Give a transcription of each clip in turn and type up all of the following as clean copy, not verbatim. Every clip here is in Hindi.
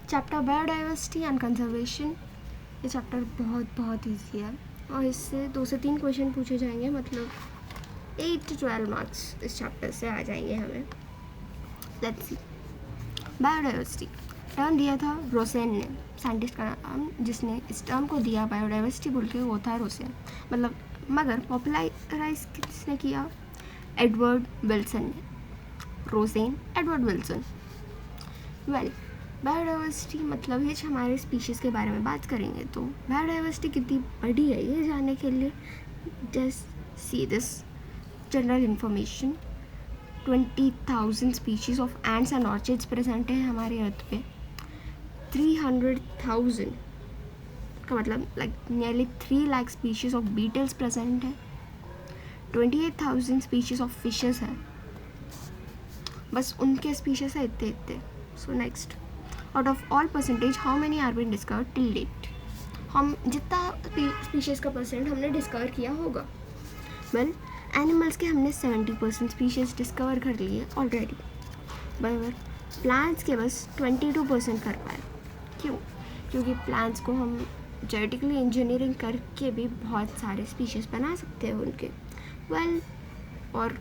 चैप्टर बायोडाइवर्सिटी एंड कंजर्वेशन, ये चैप्टर बहुत ईजी है और इससे 2 से 3 क्वेश्चन पूछे जाएंगे, मतलब 8 to 12 मार्क्स इस चैप्टर से आ जाएंगे हमें। Let's see. बायोडाइवर्सिटी टर्म दिया था रोसेन ने, साइंटिस्ट का नाम जिसने इस टर्म को दिया बायोडाइवर्सिटी बोल के, वो था रोसेन, मतलब मगर पॉपुलराइज किसने किया? एडवर्ड विल्सन ने। Rosen, Edward Wilson. Well, biodiversity मतलब है हमारे स्पीशीज़ के बारे में बात करेंगे तो बायोडाइवर्सिटी कितनी बड़ी है ये जानने के लिए just see this general information. 20,000 species of ants and orchids present है हमारे अर्थ पे। 300,000 का मतलब like nearly 3 lakh species of beetles present है। 28,000 स्पीशीज़ ऑफ फिशेस है, बस उनके स्पीशीज़ है इतने। So next, out of all percentage how many are been discovered till date? हम जितना स्पीशीज़ का परसेंट हमने डिस्कवर किया होगा। वेल, एनिमल्स के हमने 70% स्पीशीज़ डिस्कवर कर लिए ऑलरेडी, बराबर। प्लांट्स के बस 22% कर पाए। क्यों? क्योंकि प्लांट्स को हम जेनेटिकली इंजीनियरिंग करके भी बहुत सारे स्पीशीज़ बना सकते हैं उनके। वेल, और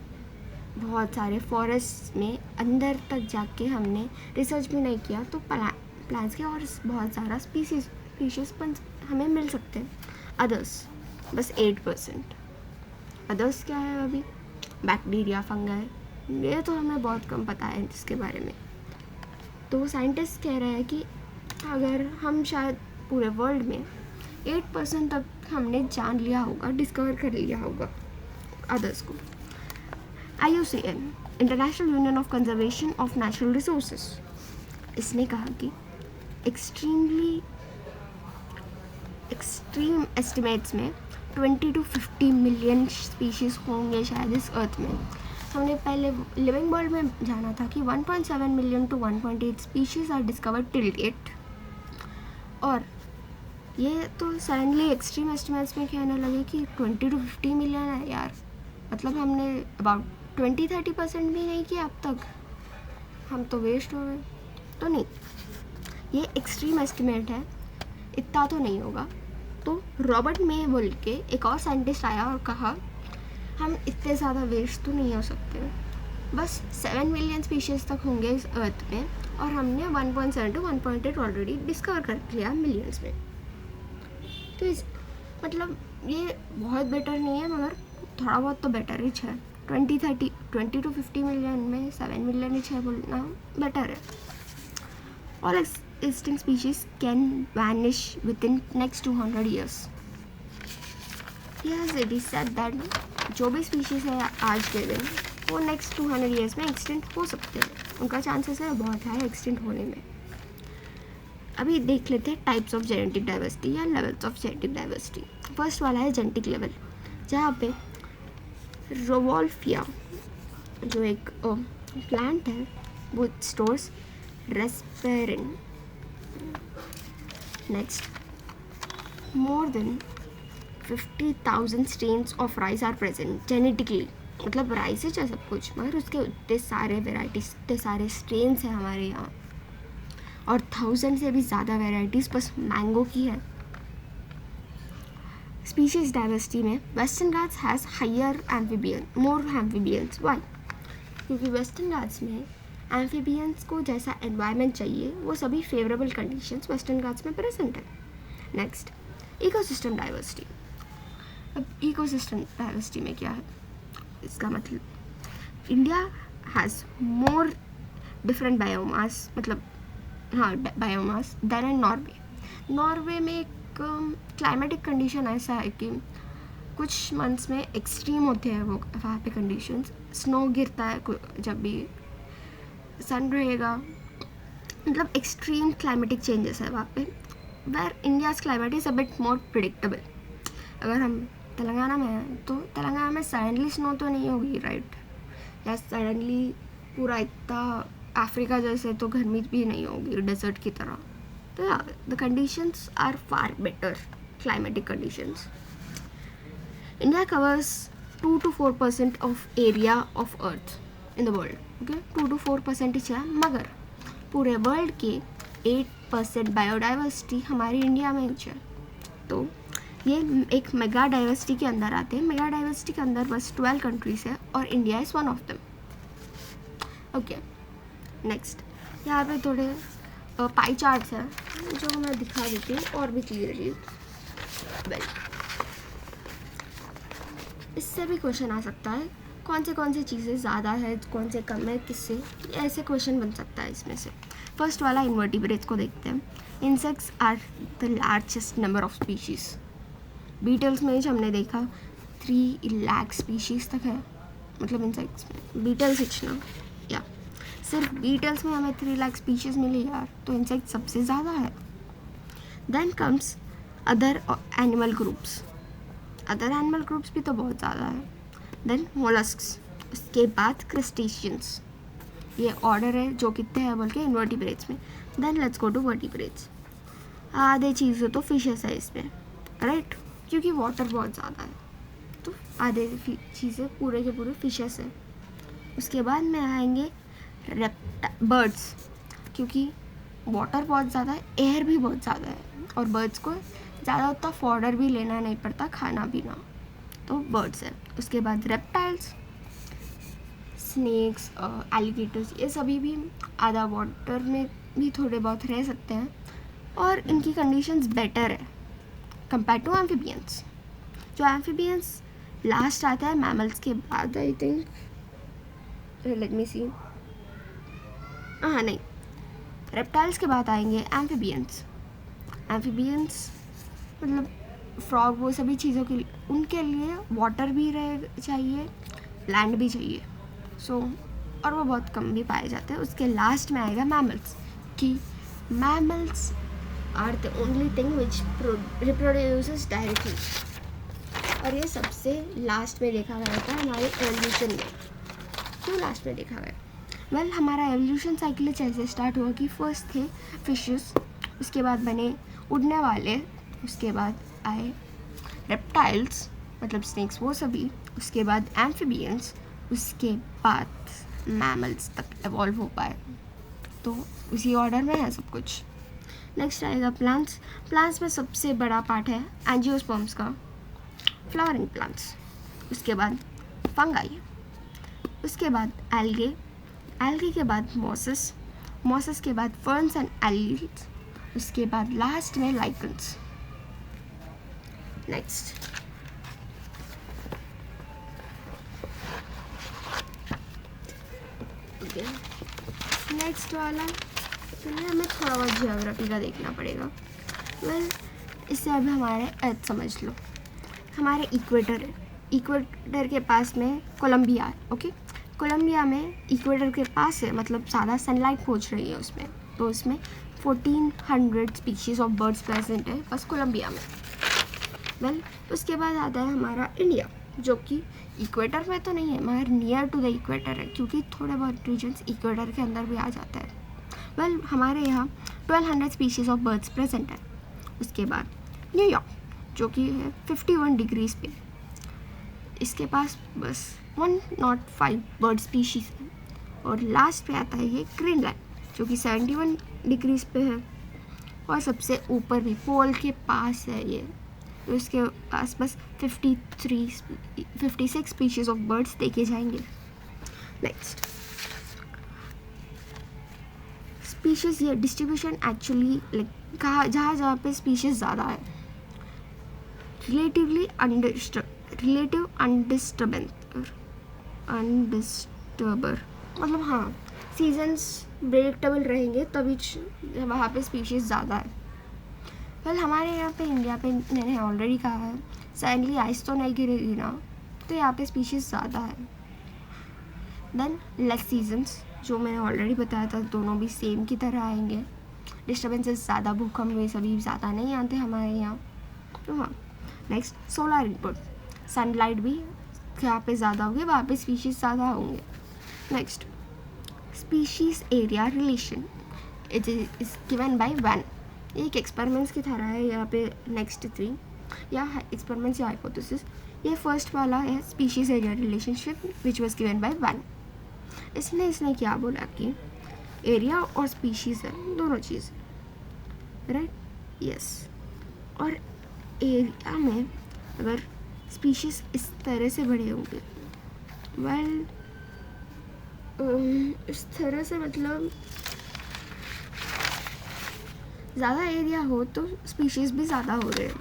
बहुत सारे फॉरेस्ट में अंदर तक जाके हमने रिसर्च भी नहीं किया तो प्लांट्स के और बहुत सारा स्पीशीज़ हमें मिल सकते हैं। अदर्स बस 8%। अदर्स क्या है? अभी बैक्टीरिया, फंगाई, ये तो हमें बहुत कम पता है इसके बारे में। तो साइंटिस्ट कह रहे हैं कि अगर हम शायद पूरे वर्ल्ड में 8% तक हमने जान लिया होगा, डिस्कवर कर लिया होगा अदर्स को। IUCN, international union of conservation of natural resources, इसने कहा कि एक्सट्रीम एस्टिमेट्स में 20 to 50 मिलियन स्पीशीज़ होंगे शायद इस अर्थ में। हमने पहले लिविंग वर्ल्ड में जाना था कि 1.7 million to 1.8 species are discovered till date, और ये तो सडनली एक्सट्रीम एस्टिमेट्स में कहने लगे कि 20 to 50 मिलियन है यार, मतलब हमने अबाउट 20-30% भी नहीं किया अब तक, हम तो वेस्ट हो गए। तो नहीं, ये एक्सट्रीम एस्टिमेट है, इतना तो नहीं होगा। तो रॉबर्ट मे बोल के एक और साइंटिस्ट आया और कहा हम इतने ज़्यादा वेस्ट तो नहीं हो सकते, बस 7 मिलियन स्पीशीज़ तक होंगे इस अर्थ में, और हमने 1.7 to 1.8 ऑलरेडी डिस्कवर कर लिया मिलियंस में। तो इस मतलब ये बहुत बेटर नहीं है, मगर थोड़ा बहुत तो बेटर ही है। 20 to 50 मिलियन में 7 मिलियन ही है बोलना बेटर है। All extinct species can vanish with in next 200 years। Yes, it is said that जो भी स्पीशीज है आज के दिन वो नेक्स्ट 200 years में एक्सटेंट हो सकते हैं, उनका चांसेस है बहुत हाई एक्सटेंट होने में। अभी देख लेते हैं टाइप्स ऑफ जेनेटिक डाइवर्सिटी या levels of genetic diversity. First वाला है जेनेटिक लेवल, जहाँ पे रोवोल्फिया जो एक प्लांट है वो stores reserpine. Next, more than 50,000 strains of rice are present genetically, मतलब राइस है सब कुछ, मगर उसके इतने सारे वेराइटीज, इतने सारे स्ट्रेन्स हैं हमारे यहाँ, और 1000 से भी ज़्यादा वेराइटीज़ बस मैंगो की है। स्पीशीज डाइवर्सिटी में Western Ghats has higher more amphibians. Why? क्योंकि वेस्टर्न घाट्स में एम्फीबियंस को जैसा एनवायरनमेंट चाहिए वो सभी फेवरेबल कंडीशंस वेस्टर्न घाट्स में प्रेजेंट है। Next, ecosystem diversity. अब इकोसिस्टम डाइवर्सिटी में क्या है? इसका मतलब India has more different biomass, मतलब हाँ biomass then in Norway. Norway में एक क्लाइमेटिक कंडीशन ऐसा है कि कुछ मंथ्स में एक्सट्रीम होते हैं वो वहाँ पे कंडीशंस, स्नो गिरता है जब भी सन रहेगा, मतलब एक्सट्रीम क्लाइमेटिक चेंजेस है वहाँ पे। Where India's climate is a bit more predictable. अगर हम तेलंगाना में हैं तो तेलंगाना में सडनली स्नो तो नहीं होगी, राइट? या सडनली पूरा इतना अफ्रीका जैसे तो गर्मी भी नहीं होगी डेजर्ट की तरह। तो या the conditions are far better climatic conditions. India covers 2 to 4% of area of earth in the world, okay, 2 to 4% ही है, मगर पूरे वर्ल्ड के 8% बायोडाइवर्सिटी हमारी इंडिया में है। तो ये एक मेगा डाइवर्सिटी के अंदर आते हैं। मेगा डाइवर्सिटी के अंदर बस 12 कंट्रीज है और India is one of them. Okay, next यहाँ पे थोड़े पाई चार्ट्स हैं जो मैं दिखा देती हूँ और भी क्लियरली। वेल, इससे भी क्वेश्चन आ सकता है कौन से चीज़ें ज़्यादा है, कौन से कम है, किससे, ऐसे क्वेश्चन बन सकता है इसमें से। फर्स्ट वाला इन्वर्टिब्रेट्स को देखते हैं। Insects are the largest number of species. Beetles में जो हमने देखा 3 लाख स्पीशीज़ तक है, मतलब इंसेक्ट्स में। बीटल्स इतना या सिर्फ बीटल्स में हमें 3 लाख स्पीशीज़ मिली यार, तो इंसेक्ट सबसे ज़्यादा है। Then comes other animal groups. Other animal groups भी तो बहुत ज़्यादा है। देन मोलस्क्स, उसके बाद क्रस्टेशियंस। ये ऑर्डर है जो कितने हैं बोल के इन्वर्टिब्रेट्स में। Then let's go to vertebrates. आधे चीज़ें तो फिशेस है इसमें, राइट, क्योंकि वाटर बहुत ज़्यादा है, तो आधे चीज़ें पूरे के पूरे फिशेस हैं। उसके बाद में आएंगे बर्ड्स, क्योंकि वाटर बहुत ज़्यादा है, एयर भी बहुत ज़्यादा है, और बर्ड्स को ज़्यादा उतना फॉडर भी लेना नहीं पड़ता, खाना पीना, तो बर्ड्स है। उसके बाद रेप्टाइल्स, स्नेक्स, एलिगेटर्स, ये सभी भी आधा वाटर में भी थोड़े बहुत रह सकते हैं और इनकी कंडीशंस बेटर है कंपेयर टू एम्फीबियंस। जो एम्फीबियंस लास्ट आता है मैमल्स के बाद, आई थिंक, लेट मी सी, हाँ नहीं, रेप्टाइल्स के बाद आएंगे एम्फीबियंस। एम्फीबियंस मतलब फ्रॉग, वो सभी चीज़ों के लिए, उनके लिए वाटर भी रह चाहिए, लैंड भी चाहिए, सो और वो बहुत कम भी पाए जाते हैं। उसके लास्ट में आएगा मैमल्स, कि mammals are the only thing which reproduces directly, और ये सबसे लास्ट में देखा गया था हमारे एवोल्यूशन में। क्यों लास्ट में देखा गया? वेल, हमारा एवोल्यूशन साइकिल ऐसे स्टार्ट हुआ कि फर्स्ट थे फिशेस, उसके बाद बने उड़ने वाले, उसके बाद आए रेप्टाइल्स मतलब स्नेक्स वो सभी, उसके बाद एम्फीबियंस, उसके बाद मैमल्स तक एवॉल्व हो पाए। तो उसी ऑर्डर में है सब कुछ। नेक्स्ट आएगा प्लांट्स। प्लांट्स में सबसे बड़ा पार्ट है एंजियोस्पर्म्स का, फ्लावरिंग प्लांट्स। उसके बाद फंगाई, उसके बाद एल्गे, एल्गे के बाद मॉसेस, मॉसेस के बाद फर्न्स एंड एल्गीज, उसके बाद लास्ट में लाइकन्स। नेक्स्ट नेक्स्ट वाला चलिए हमें थोड़ा बहुत जियोग्राफी का देखना पड़ेगा। वेल, इससे अब हमारे अर्थ समझ लो। हमारे इक्वेटर है, इक्वेटर के पास में कोलंबिया है। ओके, कोलंबिया में इक्वेटर के पास है, मतलब ज़्यादा सनलाइट पहुंच रही है उसमें, तो उसमें 1400 स्पीशीज़ ऑफ बर्ड्स प्रेजेंट है बस कोलंबिया में। वेल, उसके बाद आता है हमारा इंडिया, जो कि इक्वेटर में तो नहीं है मगर नियर टू द इक्वेटर है, क्योंकि थोड़े बहुत रीजन्स इक्वेटर के अंदर भी आ जाता है। वेल, हमारे यहाँ 1200 स्पीशीज़ ऑफ बर्ड्स प्रेजेंट है। उसके बाद न्यूयॉर्क, जो कि है 51 डिग्रीज पे, इसके पास बस 105 बर्ड स्पीशीज़ है। और लास्ट पे आता है ये ग्रीनलैंड, जो कि 71 डिग्रीज पे है और सबसे ऊपर भी पोल के पास है ये, तो इसके पास बस 56 स्पीशीज़ ऑफ बर्ड्स देखे जाएंगे। नेक्स्ट स्पीशीज़, ये डिस्ट्रीब्यूशन एक्चुअली लाइक कहाँ जहाँ पे स्पीशीज़ ज़्यादा है, रिलेटिव अनडिस्टर्बर, मतलब हाँ सीजन्स प्रेडिक्टेबल रहेंगे तभी वहाँ पे स्पीशीज़ ज़्यादा है। वेल, हमारे यहाँ पे इंडिया पे मैंने ऑलरेडी कहा है सैंडली आइस तो नहीं गिरेगी ना, तो यहाँ पे स्पीशीज़ ज़्यादा है। देन लेस सीजन्स, जो मैंने ऑलरेडी बताया था, दोनों भी सेम की तरह आएंगे। डिस्टर्बेंसेस ज़्यादा, भूकंप वे सभी ज़्यादा नहीं आते हमारे यहाँ, तो हाँ। नेक्स्ट सोलर इनपुट, सनलाइट भी जहाँ पे ज़्यादा होगी वहाँ पे स्पीशीज़ ज़्यादा होंगे। Next species area relation, it is given by 1। एक एक्सपेरिमेंट्स की तरह है यहाँ पे। नेक्स्ट 3 या एक्सपेरिमेंट्स या हाइपोथेसिस। ये फर्स्ट वाला है species area relationship which was given by 1। इसने क्या बोला कि एरिया और स्पीशीज़ है दोनों चीज़, राइट, यस। और एरिया में अगर स्पीशीज इस तरह से बढ़े होंगे, वेल इस तरह से मतलब ज़्यादा एरिया हो तो स्पीशीज़ भी ज़्यादा हो रहे हैं,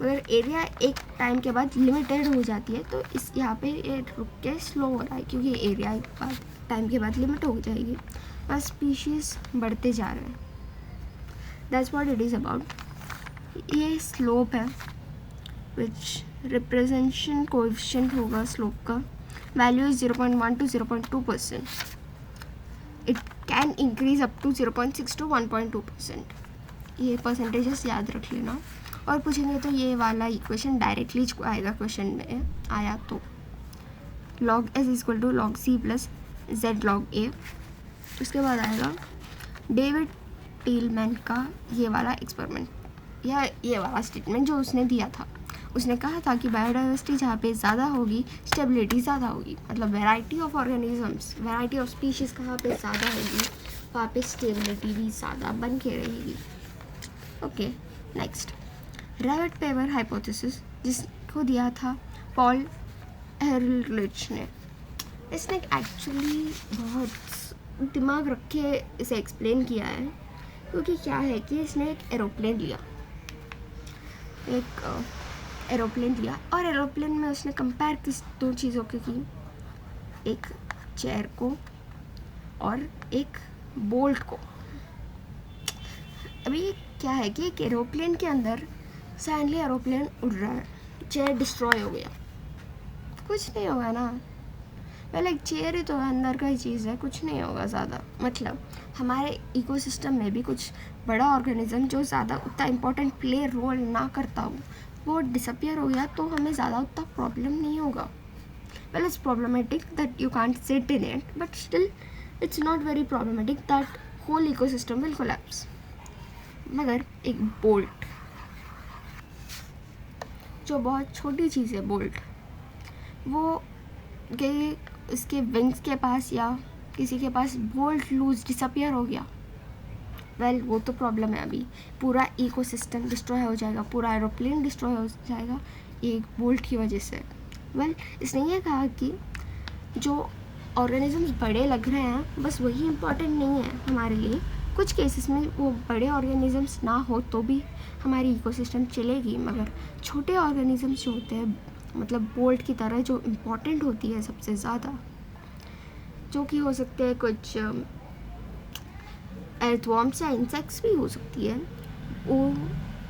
मगर एरिया एक टाइम के बाद लिमिटेड हो जाती है, तो इस यहाँ पे ये रुक के स्लो हो रहा है, क्योंकि एरिया एक टाइम के बाद लिमिट हो जाएगी, बस स्पीशीज़ बढ़ते जा रहे हैं। That's what it is about. ये स्लोप है विच रिप्रेजेंटेशन कोएफिशिएंट होगा स्लोप का, value is 0.1 to 0.2%। It can increase up to 0.6 to 1.2%। ये परसेंटेजेस याद रख लेना। और पूछेंगे तो ये वाला इक्वेशन डायरेक्टली आएगा, क्वेश्चन में आया तो log s equal to log c plus z log a। उसके बाद आएगा डेविड टीलमैन का ये वाला एक्सपेरिमेंट या ये वाला स्टेटमेंट जो उसने दिया था। उसने कहा था कि बायोडाइवर्सिटी जहाँ पे ज़्यादा होगी स्टेबिलिटी ज़्यादा होगी, मतलब variety of organisms, variety of species कहाँ पे ज़्यादा होगी वहाँ पे स्टेबिलिटी भी ज़्यादा बन के रहेगी। Okay, next rivet popper hypothesis, जिसको दिया था पॉल एहरलिच ने। इसने एक्चुअली बहुत दिमाग रख के इसे एक्सप्लेन किया है, क्योंकि क्या है कि इसने एक एरोप्लेन लिया और एरोप्लेन में उसने कंपेयर किस दो चीज़ों के की, एक चेयर को और एक बोल्ट को। अभी क्या है कि एक एरोप्लेन के अंदर सैंडली एरोप्लेन उड़ रहा है, चेयर डिस्ट्रॉय हो गया, कुछ नहीं होगा ना। पहले एक चेयर ही तो अंदर का ही चीज़ है, कुछ नहीं होगा ज़्यादा। मतलब हमारे इकोसिस्टम में भी कुछ बड़ा ऑर्गेनिज्म जो ज़्यादा उतना इम्पोर्टेंट प्ले रोल ना करता हो वो डिसअपियर हो गया तो हमें ज़्यादा उतना प्रॉब्लम नहीं होगा। Well it's problematic that you can't sit in it, but still it's not very problematic that whole ecosystem will collapse. मगर एक बोल्ट जो बहुत छोटी चीज़ है, बोल्ट, वो गए इसके विंग्स के पास या किसी के पास बोल्ट लूज डिसअपियर हो गया, वेल वो तो प्रॉब्लम है। अभी पूरा इकोसिस्टम डिस्ट्रॉय हो जाएगा, पूरा एरोप्लेन डिस्ट्रॉय हो जाएगा एक बोल्ट की वजह से। वेल इसने ये कहा कि जो ऑर्गेनिजम्स बड़े लग रहे हैं बस वही इम्पोर्टेंट नहीं है हमारे लिए। कुछ केसेस में वो बड़े ऑर्गेनिजम्स ना हो तो भी हमारी इकोसिस्टम चलेगी, मगर छोटे ऑर्गेनिजम्स जो होते हैं मतलब बोल्ट की तरह जो इम्पोर्टेंट होती है सबसे ज़्यादा, जो कि हो सकते हैं कुछ अर्थवॉर्म्स या इंसेक्ट्स भी हो सकती है, वो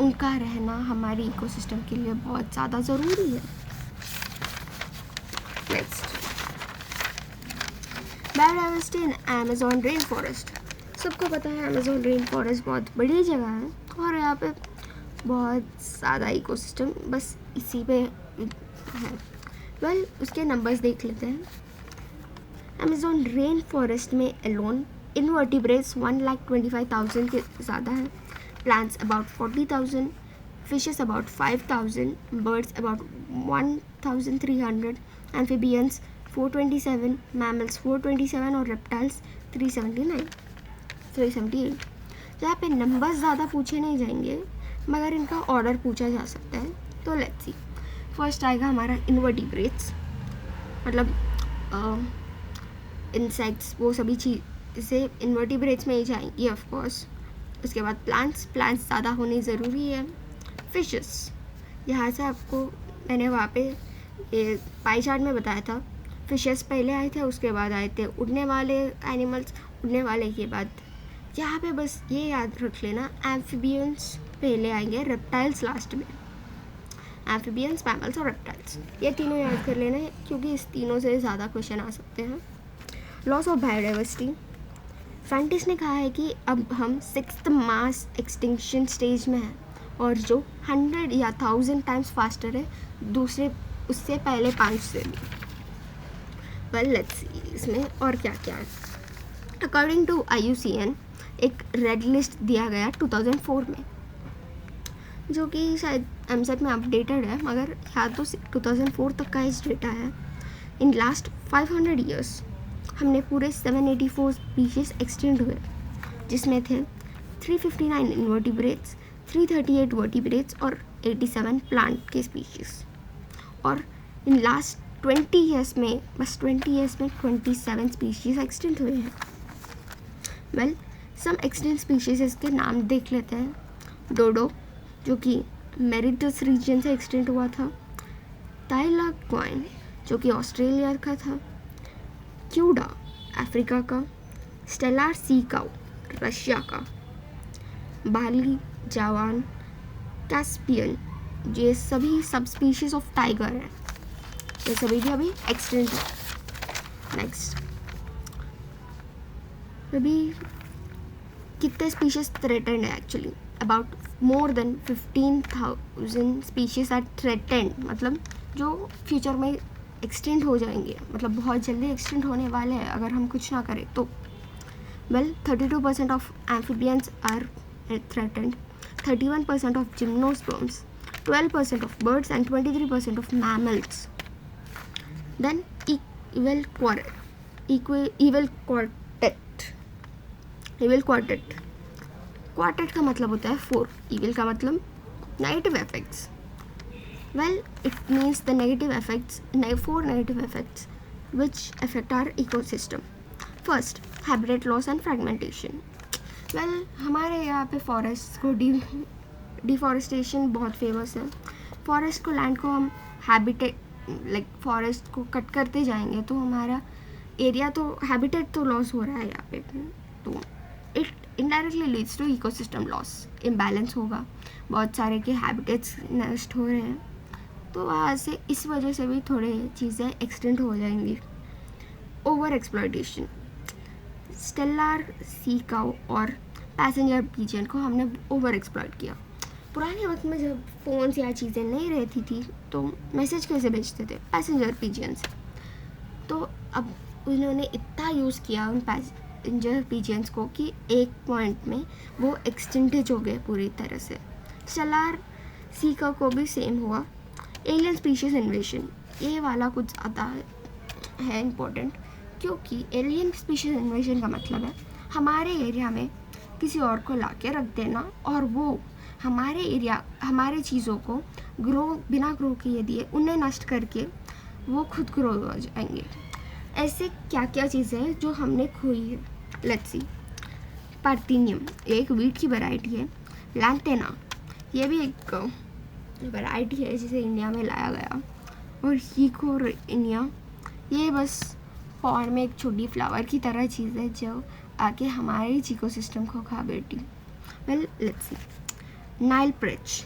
उनका रहना हमारी इकोसिस्टम के लिए बहुत ज़्यादा ज़रूरी है। नेक्स्ट, बायोडाइवर्सिटी इन अमेज़न रेन फॉरेस्ट। सबको पता है अमेज़न रेन फॉरेस्ट बहुत बड़ी जगह है और यहाँ पे बहुत ज़्यादा इकोसिस्टम बस इसी पे है। वेल उसके नंबर्स देख लेते हैं। अमेज़न रेन फॉरेस्ट में एलोन इनवर्टिब्रेट्स 1,25,000 के ज़्यादा है, plants about 40,000, fishes about 5,000, birds about 1,300, amphibians 427, mammals 427 और रेप्टाइल्स 378। यहाँ पे नंबर्स ज़्यादा पूछे नहीं जाएंगे मगर इनका ऑर्डर पूछा जा सकता है, तो लेट्स सी। फर्स्ट आएगा हमारा इनवर्टिब्रेट्स, मतलब इंसेक्ट्स, वो सभी चीज़ें इनवर्टिब्रेट्स में ही जाएंगी ऑफ कोर्स। उसके बाद प्लांट्स ज़्यादा होने ज़रूरी है। फिशेस, यहाँ से आपको मैंने वहाँ पे ये पाई चार्ट में बताया था, फिशेस पहले आए थे, उसके बाद आए थे उड़ने वाले एनिमल्स, उड़ने वाले के बाद यहाँ पे बस ये याद रख लेना एम्फीबियंस पहले आएंगे, रेप्टाइल्स लास्ट में। एम्फीबियंस, मैमल्स और रेप्टाइल्स, ये तीनों याद कर लेना है क्योंकि इस तीनों से ज़्यादा क्वेश्चन आ सकते हैं। लॉस ऑफ बायोडाइवर्सिटी, साइंटिस्ट ने कहा है कि अब हम 6th मास एक्सटिंक्शन स्टेज में हैं और जो 100 या 1000 टाइम्स फास्टर है दूसरे उससे पहले 5 से भी। वेल लेट्स सी इसमें और क्या क्या है। अकॉर्डिंग टू IUCN एक रेड लिस्ट दिया गया 2004 में, जो कि शायद एमसेट में अपडेटेड है मगर यहाँ तो 2004 तक का इस डेटा है। इन लास्ट 500 ईयर्स हमने पूरे 784 स्पीशीज़ एक्सटिंक्ट हुए, जिसमें थे 359 इनवर्टिब्रेट्स, 338 वर्टिब्रेट्स और 87 प्लांट के स्पीशीज़। और इन लास्ट 20 ईयर्स में, बस 20 ईयर्स में 27 स्पीशीज़ एक्सटिंक्ट हुए हैं। वेल, सम एक्सटिंक्ट स्पीशीज़ इसके नाम देख लेते हैं। डोडो, जो कि मेरिटस रीजन से एक्सटिंक्ट हुआ था। टाइला क्वाइन, जो कि ऑस्ट्रेलिया का था। क्यूडा, अफ्रीका का। स्टेलार सी काउ, रशिया का। बाली जावान, कैस्पियन, ये सभी सब स्पीशीज ऑफ टाइगर हैं, ये सभी भी अभी एक्सटिंक्ट है। नेक्स्ट, अभी कितने स्पीशीज थ्रेटेंड है? Actually about more than 15,000 species are threatened, मतलब जो फ्यूचर में एक्सटेंड हो जाएंगे, मतलब बहुत जल्दी एक्सटेंड होने वाले हैं अगर हम कुछ ना करें तो। Well, 32% of amphibians are threatened, 31% of gymnosperms, 12% of birds and 23% of mammals. Then evil quartet का मतलब होता है 4, evil का मतलब negative effects. Well, it means the negative effects, 4 negative effects which affect our ecosystem. First, habitat loss and fragmentation. Well, हमारे यहाँ पे फॉरेस्ट को डिफॉरेस्टेशन बहुत फेमस है। फॉरेस्ट को, लैंड को हम हैबिटेट फॉरेस्ट को कट करते जाएंगे तो हमारा एरिया तो, हैबिटेट तो लॉस हो रहा है यहाँ पे, तो it indirectly leads to ecosystem loss, imbalance होगा, बहुत सारे के हैबिटेट्स नष्ट हो रहे हैं, तो वहाँ से इस वजह से भी थोड़े चीज़ें एक्सटेंड हो जाएंगी। ओवर एक्सप्लॉयटेशन, स्टेलार सी काउ और पैसेंजर पिजन को हमने ओवर एक्सप्लॉयट किया। पुराने वक्त में जब फ़ोन्स या चीज़ें नहीं रहती थी तो मैसेज कैसे भेजते थे? पैसेंजर पिजन से। तो अब उन्होंने इतना यूज़ किया उन पैसेंजर पिजन्स को कि एक पॉइंट में वो एक्सटिंक्ट हो गए पूरी तरह से। स्टेलार सी काउ को भी सेम हुआ। एलियन स्पीशीज इन्वेशन, ये वाला कुछ ज़्यादा है इम्पोर्टेंट, क्योंकि एलियन स्पीशीज इन्वेशन का मतलब है हमारे एरिया में किसी और को ला के रख देना और वो हमारे एरिया, हमारे चीज़ों को बिना ग्रो किए दिए उन्हें नष्ट करके वो खुद ग्रो हो जाएंगे। ऐसे क्या क्या चीज़ें हैं जो हमने खोई है? Let's see. पार्थिनियम, ये एक वीट की वैरायटी है। लैंटेना, ये भी एक वैरायटी है जिसे इंडिया में लाया गया। और हीकोरिनिया, ये बस पॉन्ड में एक छोटी फ्लावर की तरह चीज़ है जो आके हमारे इकोसिस्टम को खा बैठी। Well, let's see. Nile perch,